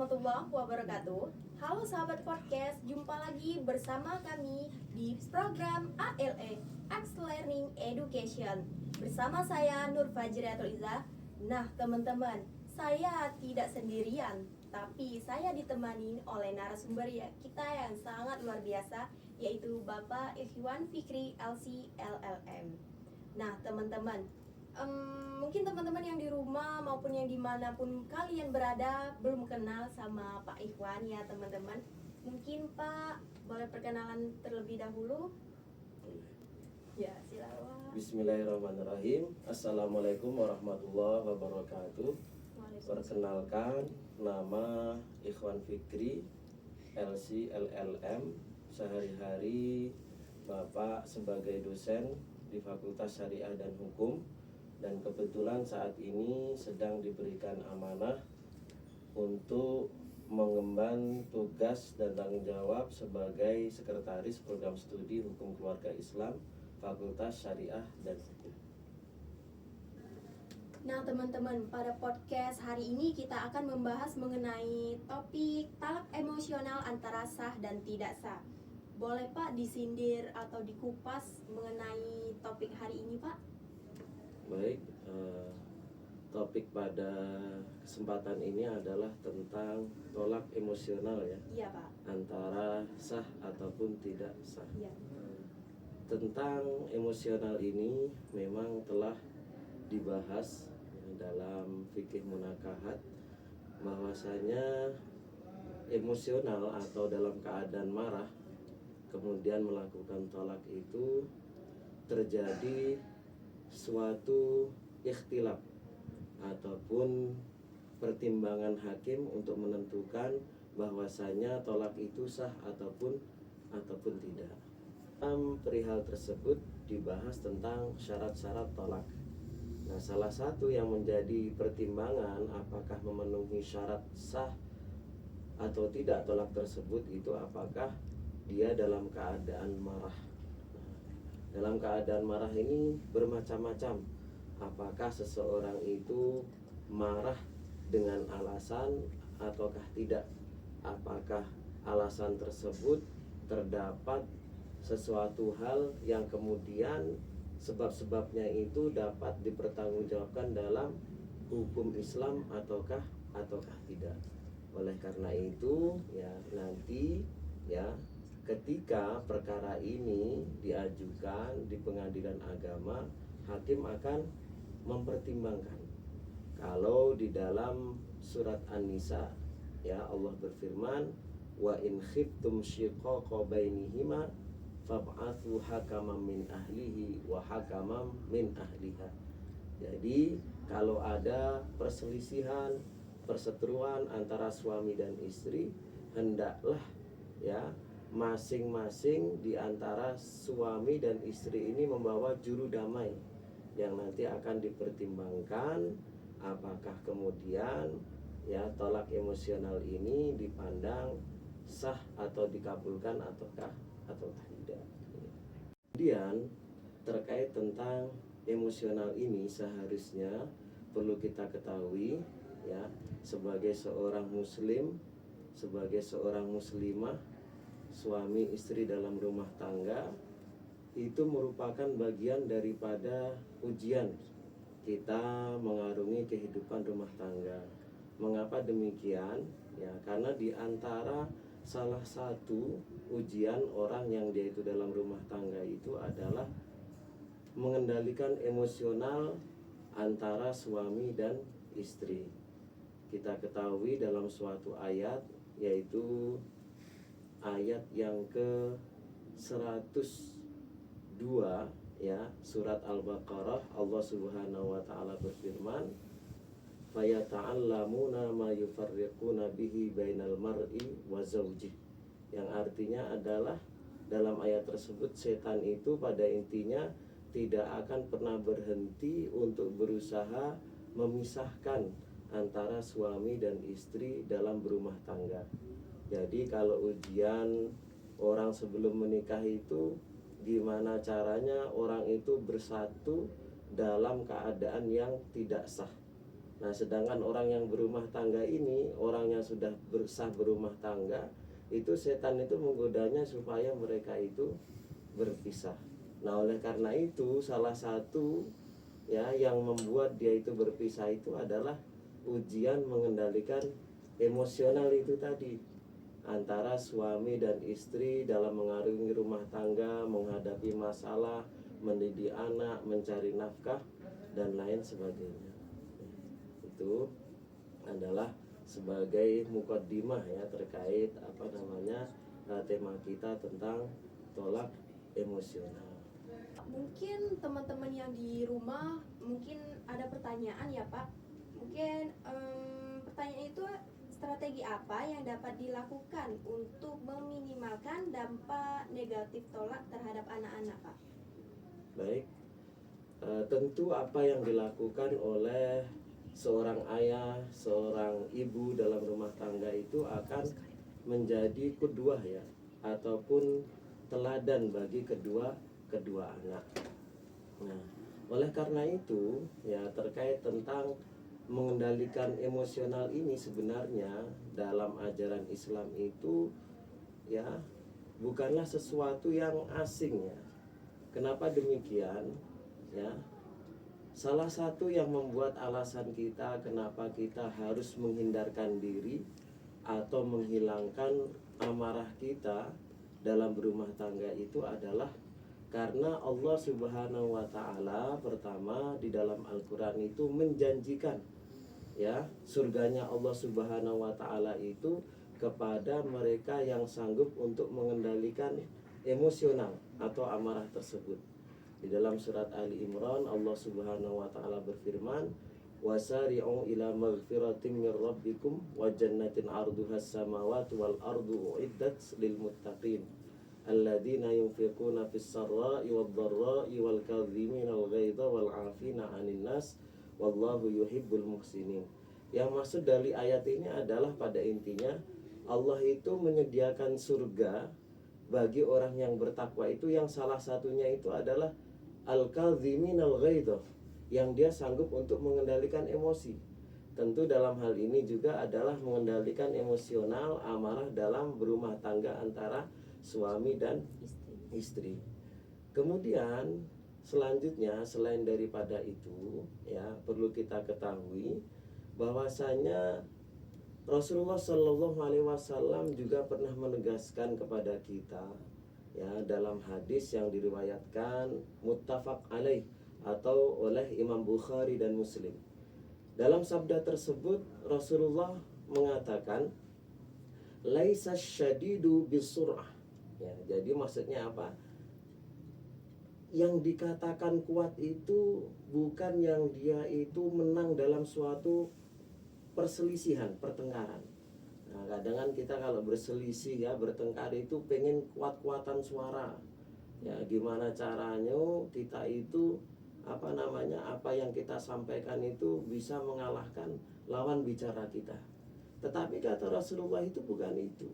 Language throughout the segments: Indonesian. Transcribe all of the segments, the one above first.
warahmatullahi wabarakatuh. Halo sahabat podcast, jumpa lagi bersama kami di program ALE, Ax Learning Education. Bersama saya Nur Fajriatul Izzah. Nah teman-teman, saya tidak sendirian, tapi saya ditemani oleh narasumber kita yang sangat luar biasa, yaitu Bapak Ikhwan Fikri LC LLM. Nah teman-teman, mungkin teman-teman yang di rumah maupun yang dimanapun kalian berada belum kenal sama Pak Ikhwan ya teman-teman. Mungkin Pak boleh perkenalan terlebih dahulu. Ya silakan. Bismillahirrahmanirrahim. Assalamualaikum warahmatullahi wabarakatuh. Perkenalkan, nama Ikhwan Fikri LC LLM. Sehari-hari Bapak sebagai dosen di Fakultas Syariah dan Hukum, dan kebetulan saat ini sedang diberikan amanah untuk mengemban tugas dan tanggung jawab sebagai Sekretaris Program Studi Hukum Keluarga Islam Fakultas Syariah dan Hukum. Nah teman-teman, pada podcast hari ini kita akan membahas mengenai topik talak emosional antara sah dan tidak sah. Boleh Pak disindir atau dikupas mengenai topik hari ini Pak? Baik, topik pada kesempatan ini adalah tentang tolak emosional ya. Iya Pak. Antara sah ataupun tidak sah. Iya. Tentang emosional ini memang telah dibahas dalam fikih munakahat, bahwasanya emosional atau dalam keadaan marah kemudian melakukan tolak itu terjadi suatu ikhtilaf ataupun pertimbangan hakim untuk menentukan bahwasanya tolak itu sah ataupun tidak. Dalam perihal tersebut dibahas tentang syarat-syarat tolak. Nah, salah satu yang menjadi pertimbangan apakah memenuhi syarat sah atau tidak tolak tersebut itu apakah dia dalam keadaan marah. Dalam keadaan marah ini bermacam-macam. Apakah seseorang itu marah dengan alasan ataukah tidak? Apakah alasan tersebut terdapat sesuatu hal yang kemudian sebab-sebabnya itu dapat dipertanggungjawabkan dalam hukum Islam ataukah tidak? Oleh karena itu ya nanti ya ketika perkara ini diajukan di pengadilan agama, hakim akan mempertimbangkan. Kalau di dalam surat An-Nisa ya Allah berfirman, wa in khiftum shiqaqa bainihima fab'athu hakaman min ahlihi wa hakaman min ahliha. Jadi kalau ada perselisihan, perseteruan antara suami dan istri, hendaklah ya masing-masing di antara suami dan istri ini membawa juru damai yang nanti akan dipertimbangkan apakah kemudian ya tolak emosional ini dipandang sah atau dikabulkan ataukah tidak. Kemudian terkait tentang emosional ini seharusnya perlu kita ketahui ya, sebagai seorang muslim, sebagai seorang muslimah, suami istri dalam rumah tangga itu merupakan bagian daripada ujian kita mengarungi kehidupan rumah tangga. Mengapa demikian? Ya, karena di antara salah satu ujian orang yang dia itu dalam rumah tangga itu adalah mengendalikan emosional antara suami dan istri. Kita ketahui dalam suatu ayat, yaitu ayat yang ke 102 ya, surat Al-Baqarah, Allah Subhanahu wa taala berfirman, fayata'allamuna ma yufarriquna bihi bainal mar'i wa zawjih. Yang artinya adalah dalam ayat tersebut setan itu pada intinya tidak akan pernah berhenti untuk berusaha memisahkan antara suami dan istri dalam berumah tangga. Jadi kalau ujian orang sebelum menikah itu gimana caranya orang itu bersatu dalam keadaan yang tidak sah. Nah, sedangkan orang yang berumah tangga ini, orang yang sudah bersah berumah tangga, itu setan itu menggodanya supaya mereka itu berpisah. Nah, oleh karena itu salah satu ya yang membuat dia itu berpisah itu adalah ujian mengendalikan emosional itu tadi, antara suami dan istri dalam mengarungi rumah tangga, menghadapi masalah, mendidik anak, mencari nafkah dan lain sebagainya. Itu adalah sebagai mukaddimah ya terkait tema kita tentang tolak emosional. Mungkin teman-teman yang di rumah mungkin ada pertanyaan ya Pak. Mungkin pertanyaan itu, strategi apa yang dapat dilakukan untuk meminimalkan dampak negatif tolak terhadap anak-anak Pak? Baik, tentu apa yang dilakukan oleh seorang ayah, seorang ibu dalam rumah tangga itu akan menjadi kedua ya, ataupun teladan bagi kedua anak. Nah, oleh karena itu ya terkait tentang mengendalikan emosional ini sebenarnya dalam ajaran Islam itu ya bukanlah sesuatu yang asing ya. Kenapa demikian? Ya, salah satu yang membuat alasan kita kenapa kita harus menghindarkan diri atau menghilangkan amarah kita dalam berumah tangga itu adalah karena Allah Subhanahu wa taala pertama di dalam Al-Qur'an itu menjanjikan ya surganya Allah Subhanahu wa taala itu kepada mereka yang sanggup untuk mengendalikan emosional atau amarah tersebut. Di dalam surat Ali Imran Allah Subhanahu wa taala berfirman, "Wasari'u ila maghfiratin mir rabbikum wa jannatin 'arduhas samawati wal ardu uiddat lil muttaqin alladzina yunfiquna fis sarra'i wad dharra'i wal kadhimina al ghaidha wal 'afina 'anil nas wallahu yuhibbul muhsinin." Yang maksud dari ayat ini adalah pada intinya Allah itu menyediakan surga bagi orang yang bertakwa itu yang salah satunya itu adalah al-kadhimin al-ghaidha, yang dia sanggup untuk mengendalikan emosi. Tentu dalam hal ini juga adalah mengendalikan emosional amarah dalam berumah tangga antara suami dan istri. Kemudian selanjutnya selain daripada itu ya perlu kita ketahui bahwasanya Rasulullah Shallallahu Alaihi Wasallam juga pernah menegaskan kepada kita ya dalam hadis yang diriwayatkan muttafaq alaih atau oleh Imam Bukhari dan Muslim. Dalam sabda tersebut Rasulullah mengatakan laisa syadidu bisur'ah. Ya, jadi maksudnya apa? Yang dikatakan kuat itu bukan yang dia itu menang dalam suatu perselisihan, pertengkaran. Nah, kadang kan kita kalau berselisih ya, bertengkar itu pengen kuat-kuatan suara. Ya, gimana caranya kita itu apa yang kita sampaikan itu bisa mengalahkan lawan bicara kita. Tetapi kata Rasulullah itu bukan itu.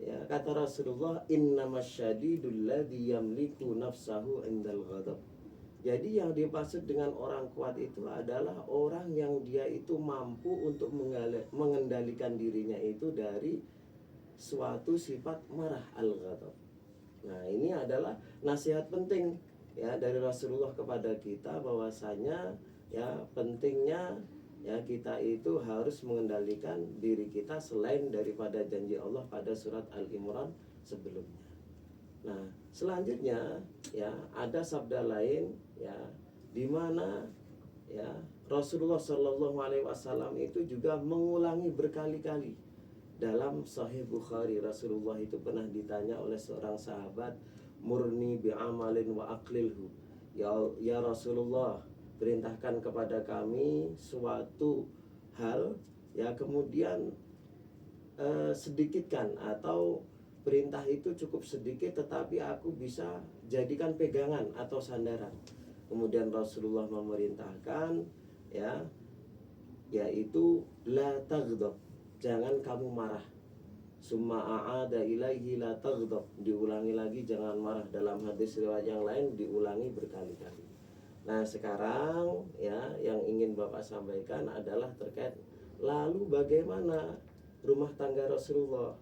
Ya, kata Rasulullah innamasyadidul ladzi yamliku nafsahu indal ghadab. Jadi yang dimaksud dengan orang kuat itu adalah orang yang dia itu mampu untuk mengendalikan dirinya itu dari suatu sifat marah al-ghadab. Nah, ini adalah nasihat penting ya dari Rasulullah kepada kita bahwasanya ya pentingnya ya kita itu harus mengendalikan diri kita selain daripada janji Allah pada surat Al-Imran sebelumnya. Nah, selanjutnya ya ada sabda lain ya di mana ya Rasulullah Shallallahu Alaihi Wasallam itu juga mengulangi berkali-kali dalam Sahih Bukhari. Rasulullah itu pernah ditanya oleh seorang sahabat, murni bi'amalin wa aklilhu, ya Rasulullah, perintahkan kepada kami suatu hal ya kemudian sedikitkan atau perintah itu cukup sedikit tetapi aku bisa jadikan pegangan atau sandaran. Kemudian Rasulullah memerintahkan ya yaitu la taghdab, jangan kamu marah. Summa a'ada ilaihi la taghdab, diulangi lagi jangan marah. Dalam hadis riwayat yang lain diulangi berkali-kali. Nah, sekarang ya yang ingin Bapak sampaikan adalah terkait lalu bagaimana rumah tangga Rasulullah.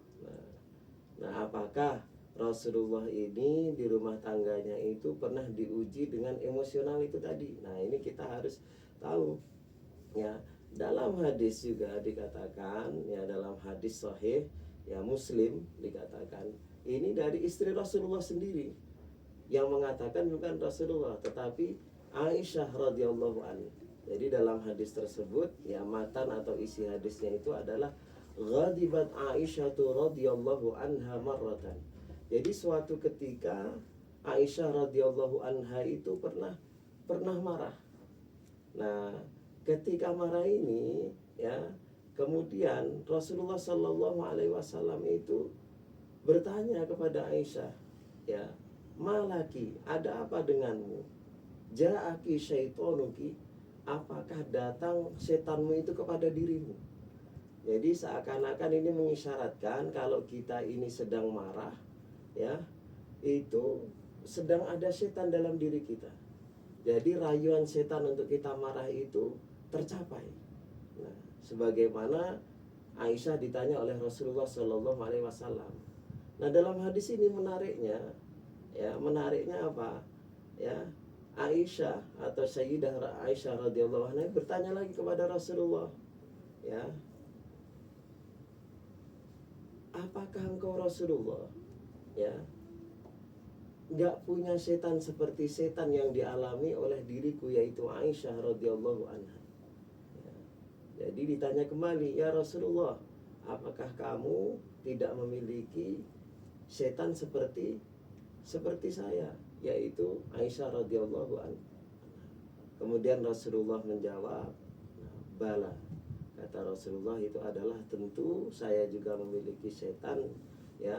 Nah, apakah Rasulullah ini di rumah tangganya itu pernah diuji dengan emosional itu tadi? Nah, ini kita harus tahu ya. Dalam hadis juga dikatakan ya, dalam hadis sahih ya Muslim dikatakan ini dari istri Rasulullah sendiri yang mengatakan, bukan Rasulullah tetapi Aisyah radhiyallahu anha. Jadi dalam hadis tersebut ya, matan atau isi hadisnya itu adalah ghadibat Aisyah radhiyallahu anha marratan. Jadi suatu ketika Aisyah radhiyallahu anha itu pernah marah. Nah, ketika marah ini ya, kemudian Rasulullah Shallallahu Alaihi Wasallam itu bertanya kepada Aisyah, ya, malaki, ada apa denganmu? Ja'aki syaitonuki, apakah datang setanmu itu kepada dirimu? Jadi seakan-akan ini mengisyaratkan kalau kita ini sedang marah, ya, itu sedang ada setan dalam diri kita. Jadi rayuan setan untuk kita marah itu tercapai. Nah, sebagaimana Aisyah ditanya oleh Rasulullah Shallallahu Alaihi Wasallam. Nah, dalam hadis ini menariknya apa? Ya, Aisyah atau Sayyidah Aisyah radhiyallahu anha bertanya lagi kepada Rasulullah, ya, apakah engkau Rasulullah, ya, nggak punya setan seperti setan yang dialami oleh diriku, yaitu Aisyah radhiyallahu anha. Ya. Jadi ditanya kembali, ya Rasulullah, apakah kamu tidak memiliki setan seperti saya, yaitu Aisyah radhiyallahu anha? Kemudian Rasulullah menjawab, bala. Kata Rasulullah, itu adalah tentu saya juga memiliki setan, ya,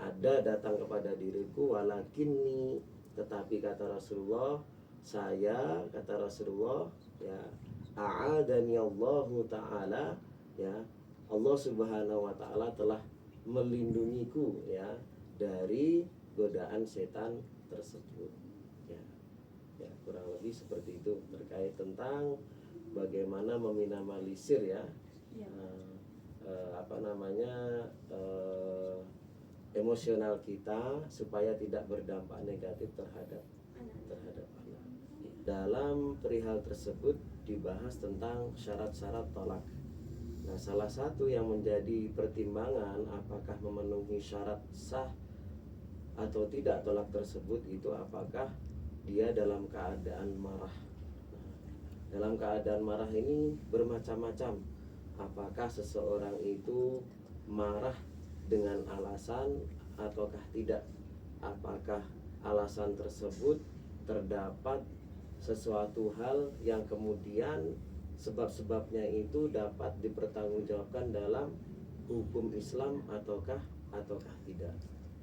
ada datang kepada diriku, walakinni, tetapi kata Rasulullah, saya, kata Rasulullah, ya, a'adani Allahu ta'ala, ya, Allah subhanahu wa ta'ala telah melindungiku, ya, dari godaan setan tersebut. Ya, kurang lebih seperti itu terkait tentang bagaimana meminimalisir ya, emosional kita supaya tidak berdampak negatif terhadap anak. Dalam perihal tersebut dibahas tentang syarat-syarat tolak. Nah, salah satu yang menjadi pertimbangan apakah memenuhi syarat sah atau tidak tolak tersebut itu apakah dia dalam keadaan marah. Dalam keadaan marah ini bermacam-macam. Apakah seseorang itu marah dengan alasan ataukah tidak? Apakah alasan tersebut terdapat sesuatu hal yang kemudian sebab-sebabnya itu dapat dipertanggungjawabkan dalam hukum Islam ataukah tidak?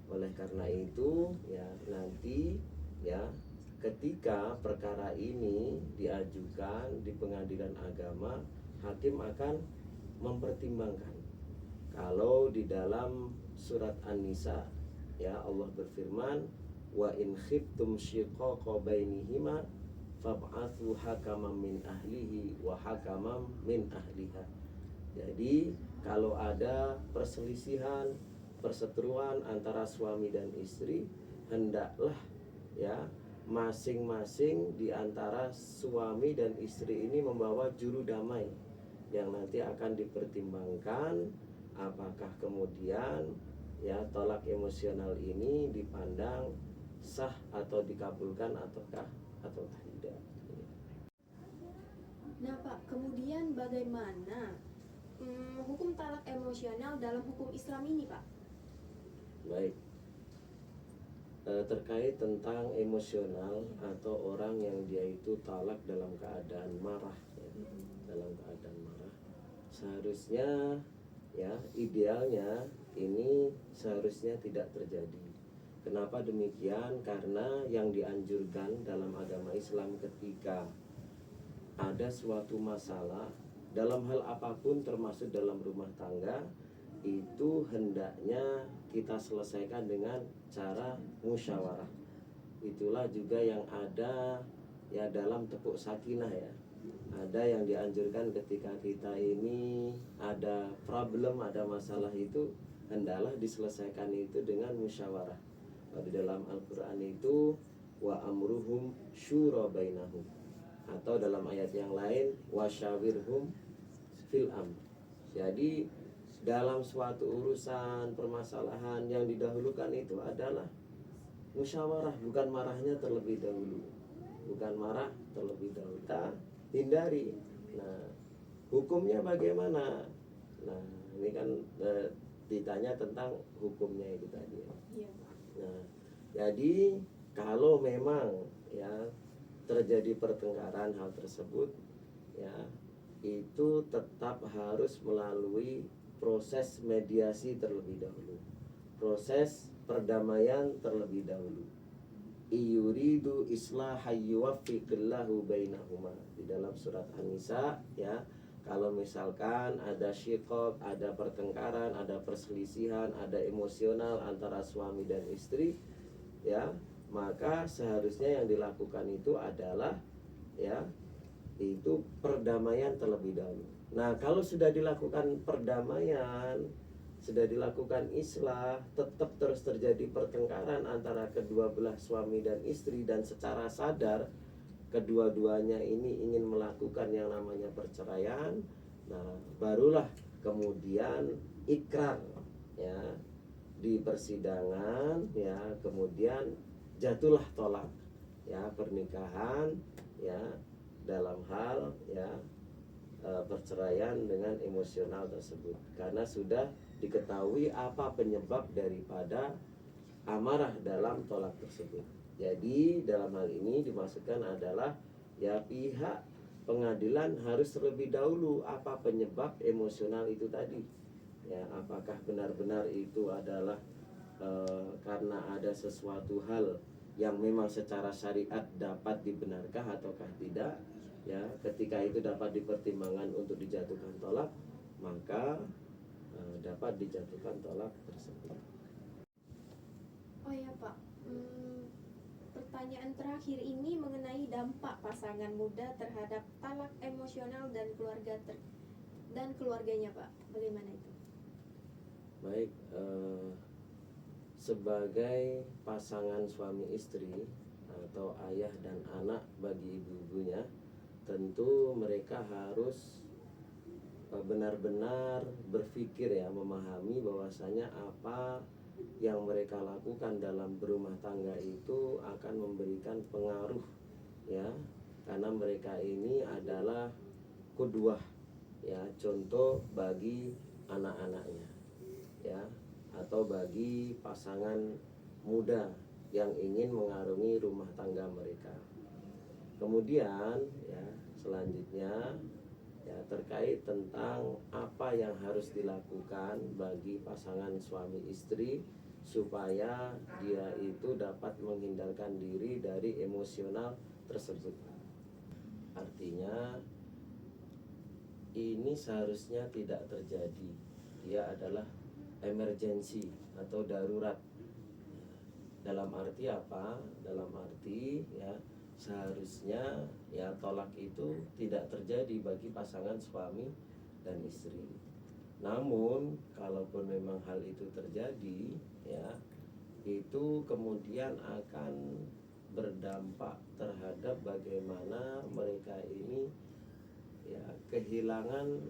Oleh karena itu ya, nanti ya, ketika perkara ini diajukan di pengadilan agama, hakim akan mempertimbangkan. Kalau di dalam surat An-Nisa ya, Allah berfirman, wa in khiftum syiqaqa bainihima fab'athu hakaman min ahlihi wa hakaman min ahliha. Jadi kalau ada perselisihan, perseteruan antara suami dan istri, hendaklah ya masing-masing di antara suami dan istri ini membawa juru damai yang nanti akan dipertimbangkan apakah kemudian ya tolak emosional ini dipandang sah atau dikabulkan ataukah tidak. Nah Pak, kemudian bagaimana hukum talak emosional dalam hukum Islam ini Pak? Baik, terkait tentang emosional atau orang yang dia itu talak dalam keadaan marah ya, dalam keadaan marah, seharusnya ya, idealnya ini seharusnya tidak terjadi. Kenapa demikian? Karena yang dianjurkan dalam agama Islam ketika ada suatu masalah dalam hal apapun termasuk dalam rumah tangga, itu hendaknya kita selesaikan dengan cara musyawarah. Itulah juga yang ada ya dalam tepuk sakinah ya. Ada yang dianjurkan ketika kita ini ada problem, ada masalah itu hendaklah diselesaikan itu dengan musyawarah. Di dalam Al-Quran itu wa amruhum syura bainahum, atau dalam ayat yang lain wasyawirhum fil amr. Jadi dalam suatu urusan permasalahan yang didahulukan itu adalah musyawarah, bukan marahnya terlebih dahulu. Bukan marah terlebih dahulu. Kita hindari. Nah, hukumnya bagaimana? Nah, ini kan ditanya tentang hukumnya itu tadi. Iya. Nah, jadi kalau memang ya terjadi pertengkaran hal tersebut, ya itu tetap harus melalui proses mediasi terlebih dahulu, proses perdamaian terlebih dahulu. Iyuridu islaha yuwaffiqillahu bainahuma, di dalam surat An-Nisa ya. Kalau misalkan ada syiqaq, ada pertengkaran, ada perselisihan, ada emosional antara suami dan istri, ya, maka seharusnya yang dilakukan itu adalah ya itu perdamaian terlebih dahulu. Nah, kalau sudah dilakukan perdamaian, sudah dilakukan islah, tetap terus terjadi pertengkaran antara kedua belah suami dan istri, dan secara sadar kedua-duanya ini ingin melakukan yang namanya perceraian, nah barulah kemudian ikrar ya di persidangan, ya kemudian jatuhlah tolak ya pernikahan ya dalam hal ya perceraian dengan emosional tersebut, karena sudah diketahui apa penyebab daripada amarah dalam tolak tersebut. Jadi dalam hal ini dimaksudkan adalah ya pihak pengadilan harus terlebih dahulu apa penyebab emosional itu tadi. Ya, apakah benar-benar itu adalah karena ada sesuatu hal yang memang secara syariat dapat dibenarkah ataukah tidak. Ya, ketika itu dapat dipertimbangkan untuk dijatuhkan tolak, maka dapat dijatuhkan tolak tersebut. Oh ya Pak, pertanyaan terakhir ini mengenai dampak pasangan muda terhadap talak emosional dan keluarganya Pak, bagaimana itu? Baik, sebagai pasangan suami istri atau ayah dan anak bagi ibu-ibunya, tentu mereka harus benar-benar berpikir ya, memahami bahwasanya apa yang mereka lakukan dalam berumah tangga itu akan memberikan pengaruh ya, karena mereka ini adalah qudwah ya, contoh bagi anak-anaknya ya, atau bagi pasangan muda yang ingin mengarungi rumah tangga mereka. Kemudian ya selanjutnya ya terkait tentang apa yang harus dilakukan bagi pasangan suami istri supaya dia itu dapat menghindarkan diri dari emosional tersebut. Artinya ini seharusnya tidak terjadi. Dia adalah emergensi atau darurat. Dalam arti apa? Dalam arti ya seharusnya ya tolak itu tidak terjadi bagi pasangan suami dan istri. Namun kalaupun memang hal itu terjadi ya, itu kemudian akan berdampak terhadap bagaimana mereka ini ya kehilangan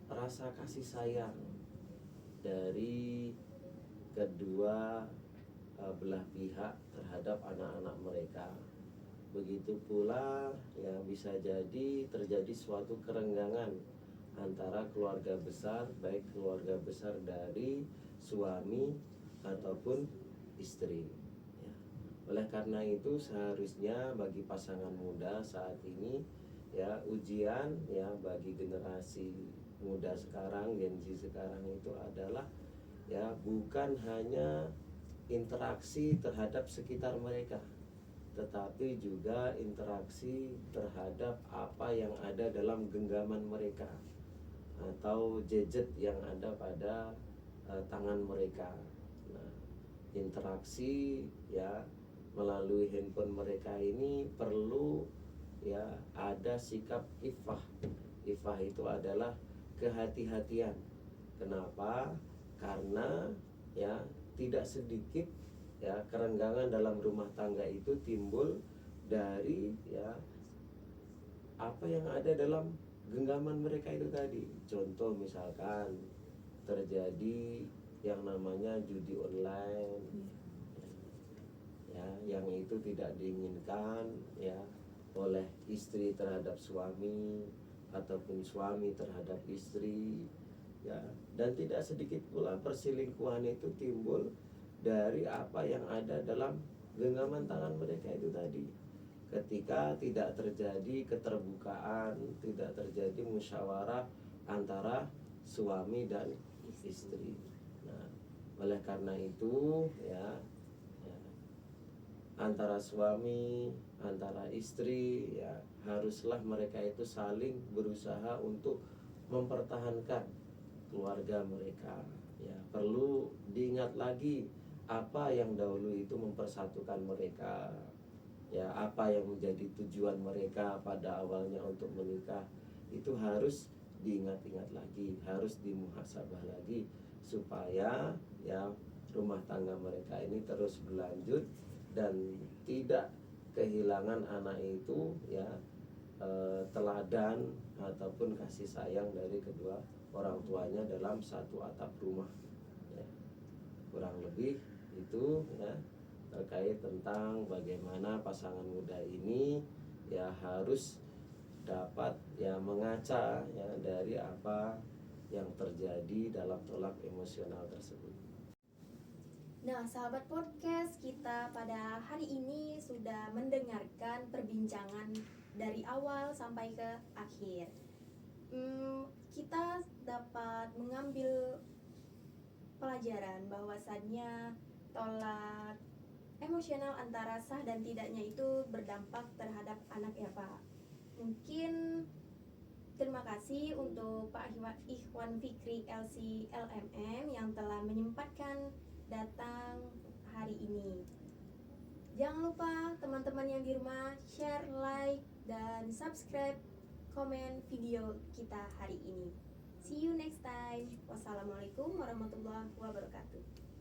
rasa kasih sayang dari kedua belah pihak terhadap anak-anak mereka. Begitu pula ya bisa jadi terjadi suatu kerenggangan antara keluarga besar, baik keluarga besar dari suami ataupun istri ya. Oleh karena itu seharusnya bagi pasangan muda saat ini ya, ujian ya bagi generasi muda sekarang, Gen Z sekarang itu adalah ya bukan hanya interaksi terhadap sekitar mereka, tetapi juga interaksi terhadap apa yang ada dalam genggaman mereka atau gadget yang ada pada tangan mereka. Nah, interaksi ya melalui handphone mereka ini perlu ya ada sikap ifah. Ifah itu adalah kehati-hatian. Kenapa? Karena ya tidak sedikit ya kerenggangan dalam rumah tangga itu timbul dari ya apa yang ada dalam genggaman mereka itu tadi. Contoh misalkan terjadi yang namanya judi online, ya yang itu tidak diinginkan ya oleh istri terhadap suami ataupun suami terhadap istri ya, dan tidak sedikit pula perselingkuhan itu timbul dari apa yang ada dalam genggaman tangan mereka itu tadi. Ketika tidak terjadi keterbukaan, tidak terjadi musyawarah antara suami dan istri. Nah, oleh karena itu ya, antara suami, antara istri ya haruslah mereka itu saling berusaha untuk mempertahankan keluarga mereka. Ya, perlu diingat lagi apa yang dahulu itu mempersatukan mereka. Ya, apa yang menjadi tujuan mereka pada awalnya untuk menikah itu harus diingat-ingat lagi, harus dimuhasabah lagi supaya ya rumah tangga mereka ini terus berlanjut dan tidak kehilangan anak itu ya teladan ataupun kasih sayang dari kedua orang tuanya dalam satu atap rumah ya. Kurang lebih itu ya terkait tentang bagaimana pasangan muda ini ya harus dapat ya mengaca ya dari apa yang terjadi dalam tolak emosional tersebut. Nah, sahabat podcast, kita pada hari ini sudah mendengarkan perbincangan dari awal sampai ke akhir. Kita dapat mengambil pelajaran bahwasannya tolak emosional antara sah dan tidaknya itu berdampak terhadap anak ya Pak. Mungkin terima kasih untuk Pak Ikhwan Fikri LC LMM yang telah menyempatkan datang hari ini. Jangan lupa teman-teman yang di rumah share, like, dan subscribe, komen video kita hari ini. See you next time. Wassalamualaikum warahmatullahi wabarakatuh.